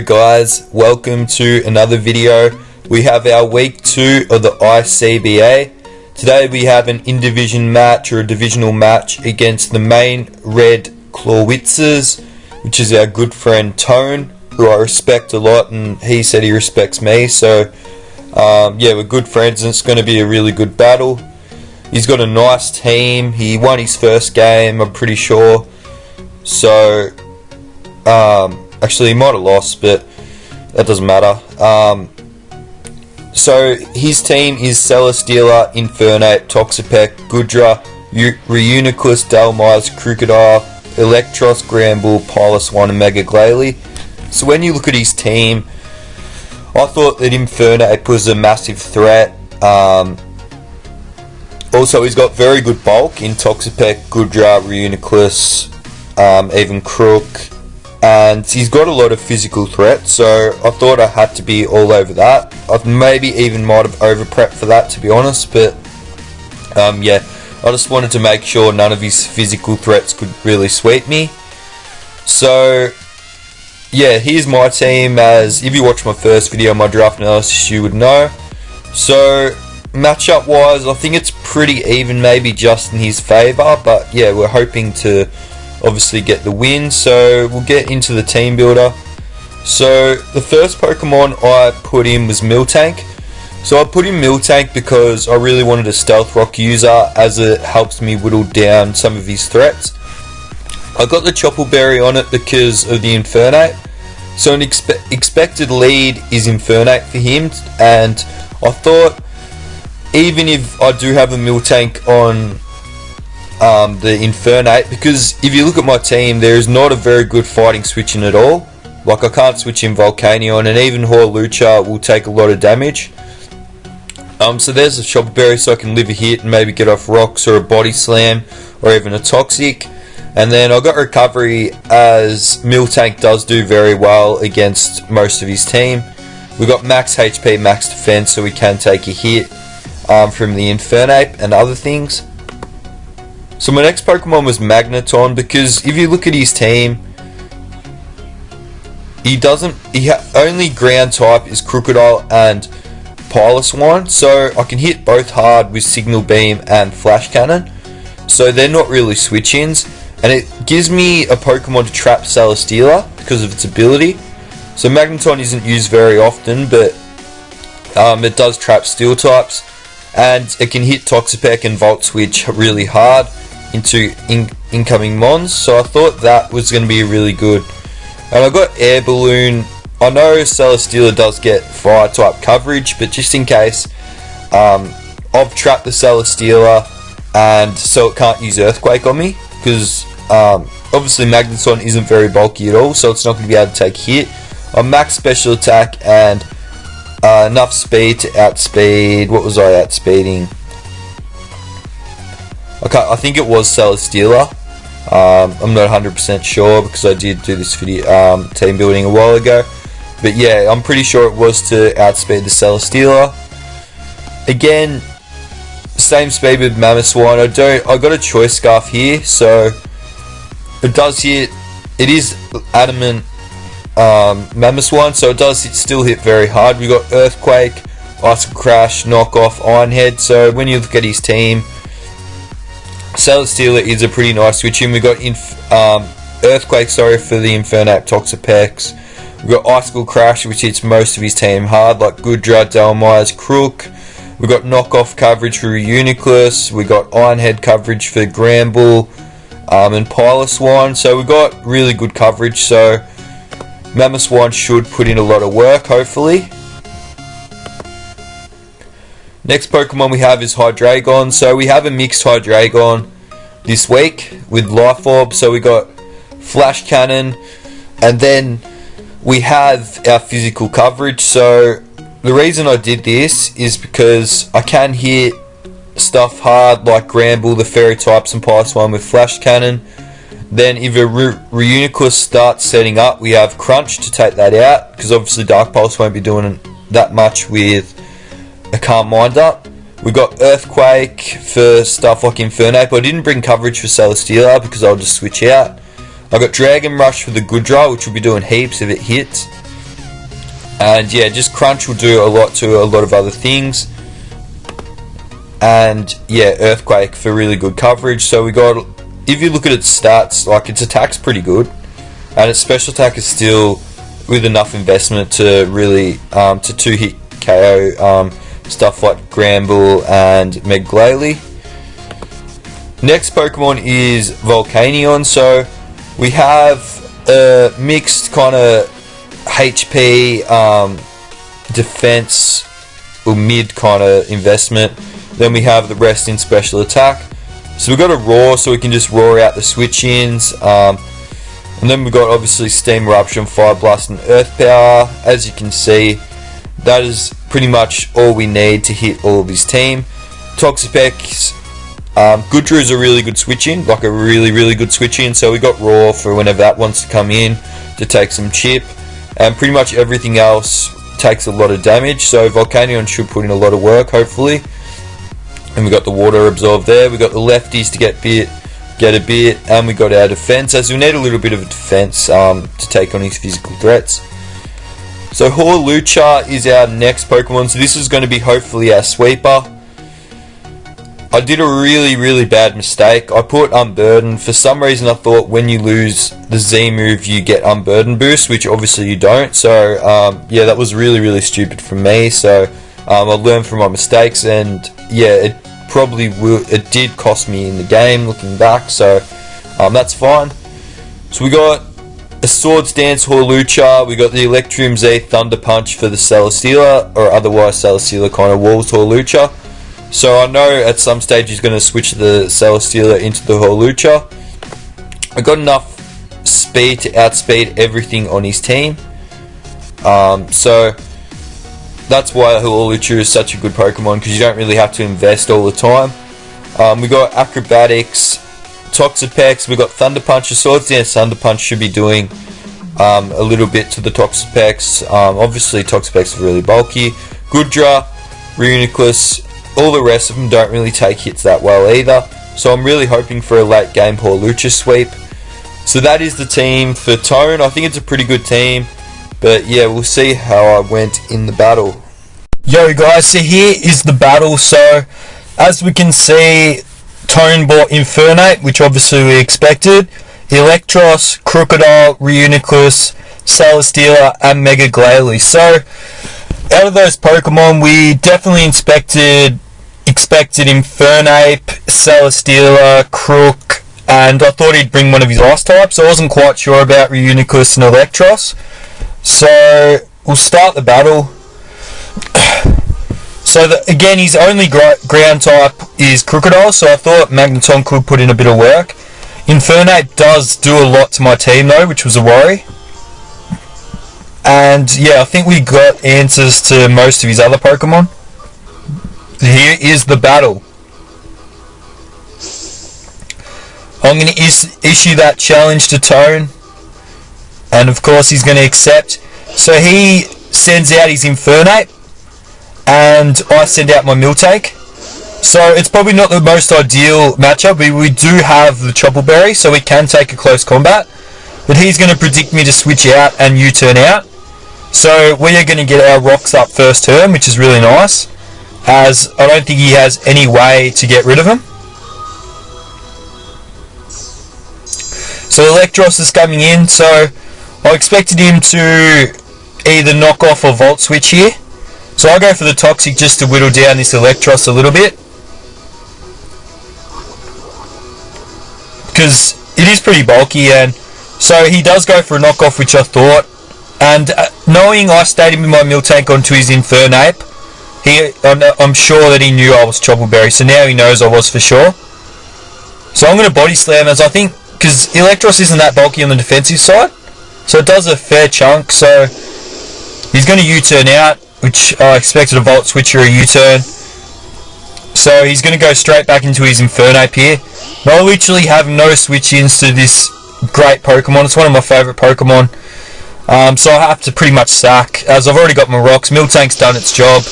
Hello guys, welcome to another video. We have our week 2 of the ICBA. Today we have an in-division match or a divisional match against the Maine Red Clawitzers, which is our good friend Tone, who I respect a lot, and he said he respects me, so yeah, we're good friends and it's going to be a really good battle. He's got a nice team. He won his first game, I'm pretty sure. So actually he might have lost, but that doesn't matter. So his team is Celesteela, Infernate, Toxapex, Gudra, Reuniclus, Dalmires, Crocodile, Electros, Gramble, Pilus 1 and Mega Glalie. So when you look at his team, I thought that Infernate was a massive threat. Also he's got very good bulk in Toxapex, Gudra, Reuniclus, even Crook, and he's got a lot of physical threat, so I thought I had to be all over that. I maybe even might have over prepped for that, to be honest, but yeah, I just wanted to make sure none of his physical threats could really sweep me. So yeah, here's my team. As if you watched my first video, my draft analysis, you would know. So matchup wise, I think it's pretty even, maybe just in his favour, but yeah, we're hoping to obviously get the win. So we'll get into the team builder. So the first Pokemon I put in was Miltank. So I put in Miltank because I really wanted a Stealth Rock user, as it helps me whittle down some of his threats. I got the Choppleberry on it because of the Infernate. So an expected lead is Infernate for him, and I thought even if I do have a Miltank on the Infernate, because if you look at my team, there is not a very good fighting switch in at all. Like, I can't switch in Volcanion, and even Hawlucha will take a lot of damage. So there's a Choppleberry, so I can live a hit and maybe get off rocks or a Body Slam or even a Toxic. And then I got Recovery, as Miltank does do very well against most of his team. We got max HP, max defense, so we can take a hit from the Infernate and other things. So my next Pokemon was Magneton, because if you look at his team, only ground type is Crocodile and Pilus 1, so I can hit both hard with Signal Beam and Flash Cannon, so they're not really switch-ins, and it gives me a Pokemon to trap Celesteela because of its ability. So Magneton isn't used very often, but it does trap Steel types, and it can hit Toxapex and Volt Switch really hard into incoming mons, so I thought that was going to be really good. And I got Air Balloon. I know Celesteela does get fire type coverage, but just in case, I've trapped the Celesteela, and so it can't use Earthquake on me, because obviously Magneton isn't very bulky at all, so it's not going to be able to take hit. I max special attack and enough speed to outspeed. What was I outspeeding? I think it was Celesteela. I'm not 100% sure because I did do this video team building a while ago, but yeah, I'm pretty sure it was to outspeed the Celesteela. Again, same speed with Mamoswine. I got a Choice Scarf here, so it does hit. It is adamant Mamoswine, so it does still hit very hard. We got Earthquake, Ice Crash, Knockoff, Iron Head. So when you look at his team, Celesteela is a pretty nice switch in. We got Earthquake, sorry, for the Infernate, Toxapex. We got Icicle Crash, which hits most of his team hard, like Gudra, Dalmires, Crook. We got Knockoff coverage for Reuniclus. We got Ironhead coverage for Gramble and Pilus 1. So we got really good coverage. So Mamoswine should put in a lot of work, hopefully. Next Pokemon we have is Hydreigon. So we have a mixed Hydreigon this week with Life Orb. So we got Flash Cannon, and then we have our physical coverage. So the reason I did this is because I can hit stuff hard like Gramble, the Fairy types, and Pilus 1 with Flash Cannon. Then if a Reuniclus starts setting up, we have Crunch to take that out, because obviously Dark Pulse won't be doing that much with a Calm Mind up. We got Earthquake for stuff like Infernate, but I didn't bring coverage for Celesteela because I'll just switch out. I got Dragon Rush for the Gudra, which will be doing heaps if it hits. And yeah, just crunch will do a lot to a lot of other things. And yeah, earthquake for really good coverage. So we got, if you look at its stats, like its attack's pretty good, and its special attack is still with enough investment to really to 2-hit KO stuff like Gramble and Meglele. Next Pokemon is Volcanion. So we have a mixed kind of HP defense or mid kind of investment. Then we have the rest in special attack. So we've got a roar, so we can just roar out the switch-ins. And then we've got obviously Steam Eruption, Fire Blast, and Earth Power. As you can see, that is pretty much all we need to hit all of his team. Toxapex, Goodra is a really good switch-in, like a really good switch-in. So we got Roar for whenever that wants to come in to take some chip. And pretty much everything else takes a lot of damage. So Volcanion should put in a lot of work, hopefully. And we got the Water Absorb there. We got the lefties to get a bit, and we got our defense, as we need a little bit of a defense to take on his physical threats. So Hawlucha is our next Pokemon. So this is going to be hopefully our sweeper. I did a really bad mistake. I put Unburden. For some reason I thought when you lose the Z move you get Unburden boost, which obviously you don't. So yeah, that was really stupid from me. So I learned from my mistakes, and yeah, it did cost me in the game looking back. So that's fine. So we got a Swords Dance Hawlucha. We got the Electrium Z Thunder Punch for the Celesteela, or otherwise Celesteela kind of walls Hawlucha. So I know at some stage he's going to switch the Celesteela into the Hawlucha. I got enough speed to outspeed everything on his team. So that's why Hawlucha is such a good Pokemon, because you don't really have to invest all the time. We got Acrobatics, Toxapex, we got Thunder Punch. The Swords Dance Thunder Punch should be doing a little bit to the Toxapex. Obviously Toxapex is really bulky. Goodra, Reuniclus, all the rest of them don't really take hits that well either. So I'm really hoping for a late game Hawlucha sweep. So that is the team for Tone. I think it's a pretty good team. But yeah, we'll see how I went in the battle. Yo guys, so here is the battle. So as we can see, Tone bought Infernape, which obviously we expected, Electros, Crocodile, Reuniclus, Celesteela, and Meglele. So out of those Pokemon, we definitely expected Infernape, Celesteela, Crook, and I thought he'd bring one of his ice types. I wasn't quite sure about Reuniclus and Electros. So we'll start the battle. So again, his only ground type is Crocodile, so I thought Magneton could put in a bit of work. Infernape does do a lot to my team though, which was a worry. And yeah, I think we got answers to most of his other Pokemon. Here is the battle. I'm going to issue that challenge to Tone, and of course he's going to accept. So he sends out his Infernape, and I send out my Miltank. So it's probably not the most ideal matchup, but we do have the Tropical Berry, so we can take a close combat. But he's going to predict me to switch out and U-turn out. So we are going to get our rocks up first turn, which is really nice, as I don't think he has any way to get rid of him. So Electros is coming in, so I expected him to either knock off or Volt Switch here. So I'll go for the Toxic just to whittle down this Electros a little bit, because it is pretty bulky, and so he does go for a knockoff, which I thought. And knowing I stayed him with my Miltank onto his Infernape, I'm sure that he knew I was Tropical Berry, so now he knows I was for sure. So I'm going to Body Slam, as I think, because Electros isn't that bulky on the defensive side, so it does a fair chunk. So he's going to U-turn out, which I expected a Volt Switch or a U-turn. So he's going to go straight back into his Infernape here. And I literally have no switch-ins to this great Pokemon. It's one of my favourite Pokemon. So I have to pretty much sack, as I've already got my rocks. Miltank's done its job.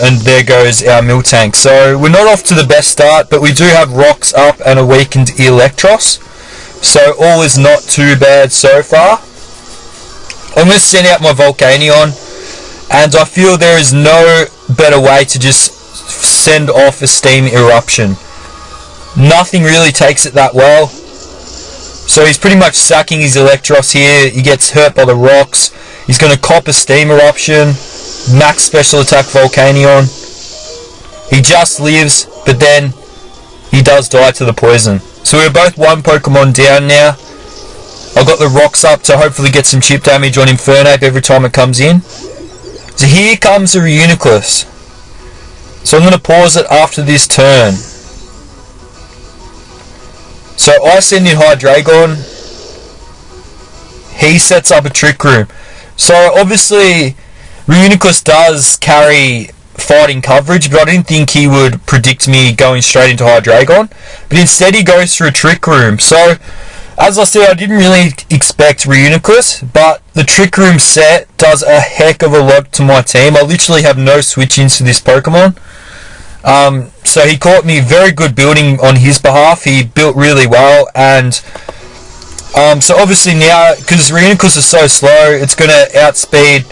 And there goes our Miltank. So we're not off to the best start, but we do have rocks up and a weakened Electros. So all is not too bad so far. I'm going to send out my Volcanion, and I feel there is no better way to just send off a steam eruption. Nothing really takes it that well. So he's pretty much sacking his Electros here. He gets hurt by the rocks. He's going to cop a steam eruption. Max special attack Volcanion. He just lives, but then he does die to the poison. So we're both one Pokemon down now. I've got the rocks up to hopefully get some chip damage on Infernape every time it comes in. So here comes a Reuniclus. So I'm going to pause it after this turn. So I send in Hydreigon. He sets up a Trick Room. So obviously Reuniclus does carry fighting coverage, but I didn't think he would predict me going straight into Hydreigon. But instead he goes for a Trick Room. So as I said, I didn't really expect Reuniclus, but the Trick Room set does a heck of a lot to my team. I literally have no switch-ins to this Pokemon. So he caught me very good building on his behalf. He built really well, and so obviously now, because Reuniclus is so slow, it's going to outspeed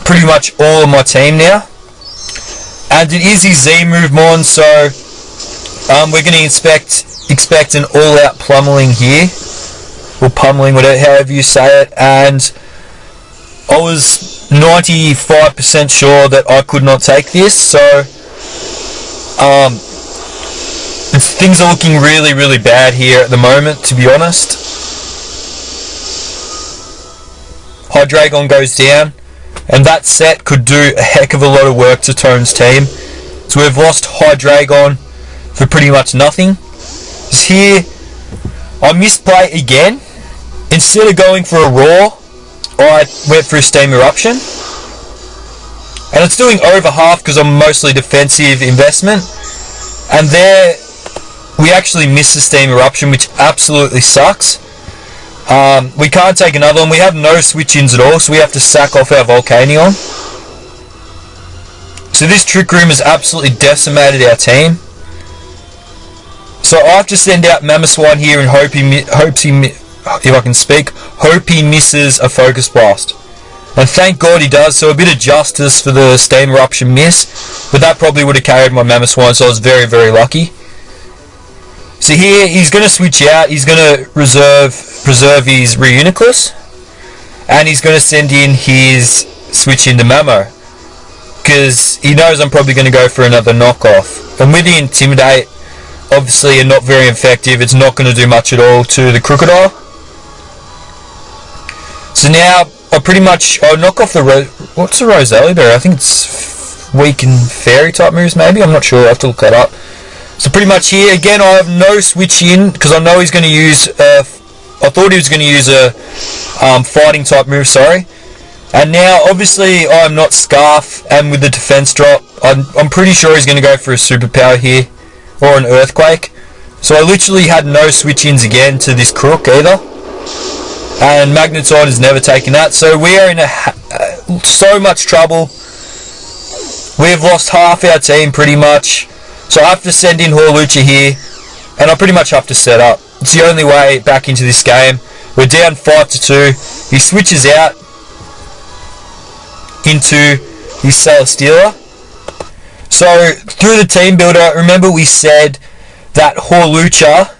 pretty much all of my team now. And it is his Z move, Mon, so we're going to expect an all-out pummeling here, or pummeling, whatever, however you say it. And I was 95% sure that I could not take this, so things are looking really, really bad here at the moment, to be honest. Hydreigon goes down, and that set could do a heck of a lot of work to Tone's team. So we've lost Hydreigon for pretty much nothing. Here, I misplay again. Instead of going for a Roar, I went for a Steam Eruption. And it's doing over half because I'm mostly defensive investment. And there, we actually missed the Steam Eruption, which absolutely sucks. We can't take another one. We have no switch-ins at all, so we have to sack off our Volcanion. So this Trick Room has absolutely decimated our team. So I have to send out Mamoswine here and hope he misses a Focus Blast. And thank God he does, so a bit of justice for the Steam Eruption miss. But that probably would have carried my Mamoswine, so I was very, very lucky. So here, he's going to switch out. He's going to preserve his Reuniclus. And he's going to send in his switch into Mamo. Because he knows I'm probably going to go for another knockoff. And with the Intimidate, obviously not very effective. It's not going to do much at all to the Crocodile. So now, I'll knock off the what's the Roselia there? I think it's weak and fairy type moves maybe. I'm not sure. I have to look that up. So pretty much here again, I have no switch in because I know he's going to use. I thought he was going to use a fighting type move. Sorry. And now obviously I'm not Scarf, and with the defense drop, I'm pretty sure he's going to go for a superpower here or an Earthquake. So I literally had no switch ins again to this Crook either. And Magneton has never taken that, so we are in so much trouble. We've lost half our team pretty much, so I have to send in Hawlucha here, and I pretty much have to set up. It's the only way back into this game. We're down 5-2. He switches out into his Celesteela. So through the team builder, remember we said that Hawlucha,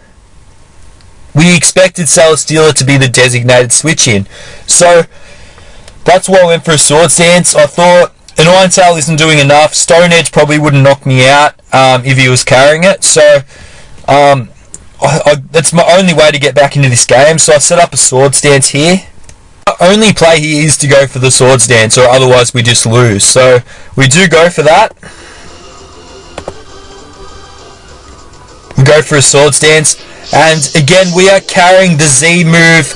we expected Celesteela to be the designated switch-in. So that's why I went for a Swords Dance. I thought an Iron Tail isn't doing enough. Stone Edge probably wouldn't knock me out if he was carrying it. So that's my only way to get back into this game. So I set up a Swords Dance here. Our only play here is to go for the Swords Dance, or otherwise we just lose. So we do go for that. We go for a Swords Dance. And again, we are carrying the Z move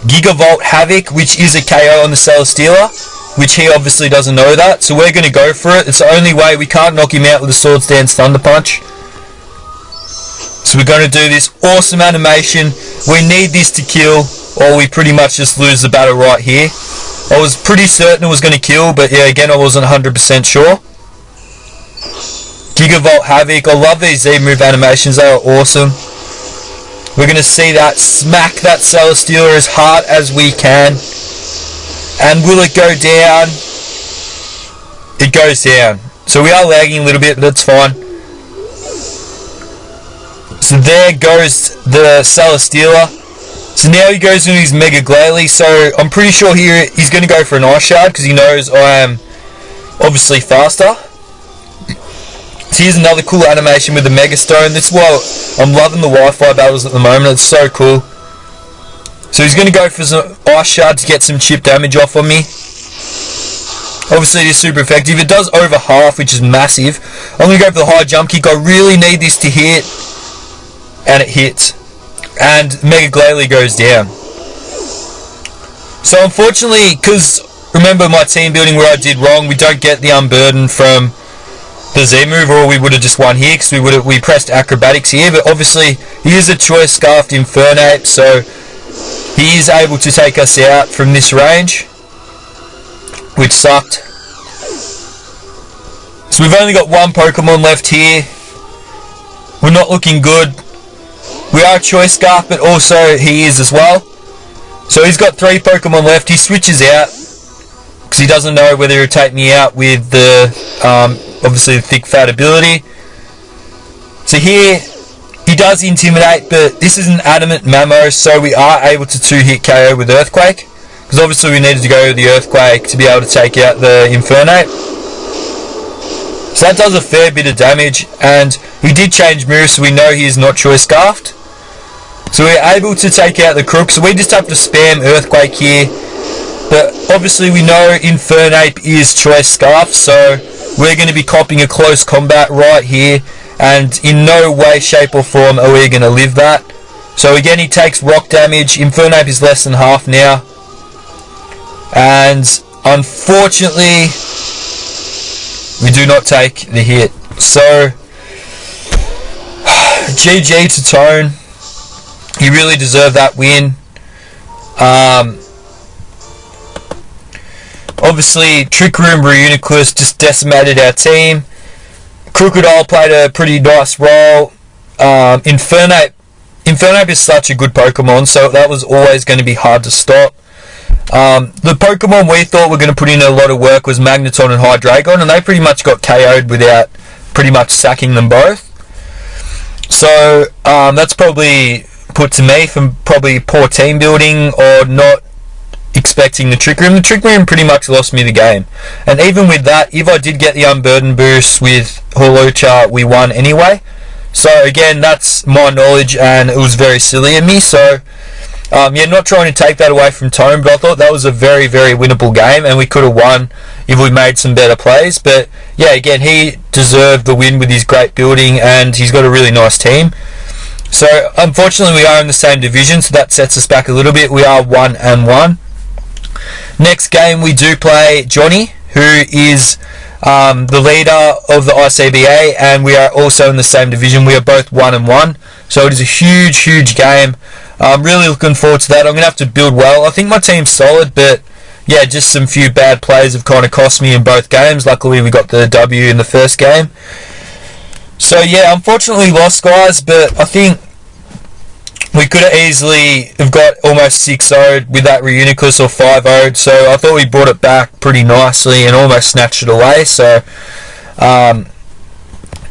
Gigavolt Havoc, which is a KO on the Celesteela, which he obviously doesn't know that. So we're going to go for it. It's the only way. We can't knock him out with a Swords Dance Thunder Punch. So we're going to do this awesome animation. We need this to kill, or we pretty much just lose the battle right here. I was pretty certain it was going to kill, but yeah, again, I wasn't 100% sure. Gigavolt Havoc. I love these Z move animations. They are awesome. We're going to see that, smack that Celesteela as hard as we can. And will it go down? It goes down. So we are lagging a little bit, but that's fine. So there goes the Celesteela. So now he goes into his Mega Glalie. So I'm pretty sure here he's going to go for an Ice Shard because he knows I am obviously faster. So here's another cool animation with the Mega Stone. That's why I'm loving the Wi-Fi battles at the moment. It's so cool. So he's going to go for some Ice Shard to get some chip damage off on me. Obviously it is super effective. It does over half, which is massive. I'm going to go for the high jump kick. I really need this to hit. And it hits. And Mega Glalie goes down. So unfortunately, because remember my team building where I did wrong, we don't get the Unburden from the Z move, or we would have just won here because we pressed acrobatics here. But obviously he is a choice scarfed Infernape, so he is able to take us out from this range, which sucked. So we've only got one Pokemon left here. We're not looking good. We are a choice scarf, but also he is as well. So he's got 3 Pokemon left. He switches out because he doesn't know whether he'll take me out with the obviously the thick fat ability. So here he does Intimidate, but this is an Adamant Mamo, so we are able to 2-hit KO with Earthquake, because obviously we needed to go with the Earthquake to be able to take out the Infernape. So that does a fair bit of damage, and he did change moves, so we know he is not choice scarfed. So we're able to take out the Crook, so we just have to spam Earthquake here. But obviously we know Infernape is choice scarfed, so we're going to be copying a close combat right here, and in no way, shape or form are we going to live that. So again, he takes rock damage. Infernape is less than half now, and unfortunately we do not take the hit. So GG to Tone. He really deserved that win. Obviously, Trick Room Reuniclus just decimated our team. Crocodile played a pretty nice role. Infernape is such a good Pokemon, so that was always going to be hard to stop. The Pokemon we thought were going to put in a lot of work was Magneton and Hydreigon, and they pretty much got KO'd without pretty much sacking them both. So that's probably put to me from probably poor team building or not expecting the Trick Room. The Trick Room pretty much lost me the game, and even with that, if I did get the Unburden boost with Hawlucha, we won anyway. So again, that's my knowledge, and it was very silly of me. So yeah, not trying to take that away from Tone, but I thought that was a very, very winnable game, and we could have won if we made some better plays. But yeah, again, he deserved the win with his great building, and he's got a really nice team. So unfortunately we are in the same division, so that sets us back a little bit. We are 1-1. Next game we do play Johnny, who is the leader of the ICBA, and we are also in the same division. We are both 1-1, so it is a huge, huge game. I'm really looking forward to that. I'm going to have to build well. I think my team's solid, but yeah, just some few bad plays have kind of cost me in both games. Luckily we got the W in the first game. So yeah, unfortunately lost, guys, but I think we could have easily have got almost 6-0'd with that Reuniclus, or 5-0'd, so I thought we brought it back pretty nicely and almost snatched it away. So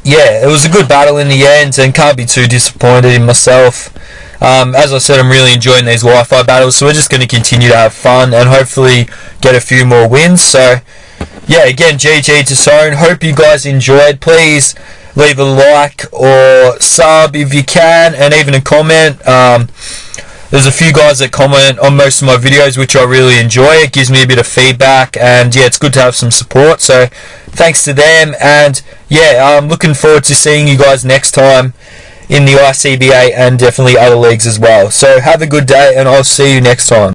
yeah, it was a good battle in the end, and can't be too disappointed in myself. As I said, I'm really enjoying these Wi-Fi battles, so we're just going to continue to have fun and hopefully get a few more wins. So yeah, again, GG to Tone. Hope you guys enjoyed. Please leave a like or sub if you can, and even a comment. There's a few guys that comment on most of my videos, which I really enjoy. It gives me a bit of feedback, and yeah, it's good to have some support, so thanks to them. And yeah, I'm looking forward to seeing you guys next time in the ICBA and definitely other leagues as well. So have a good day, and I'll see you next time.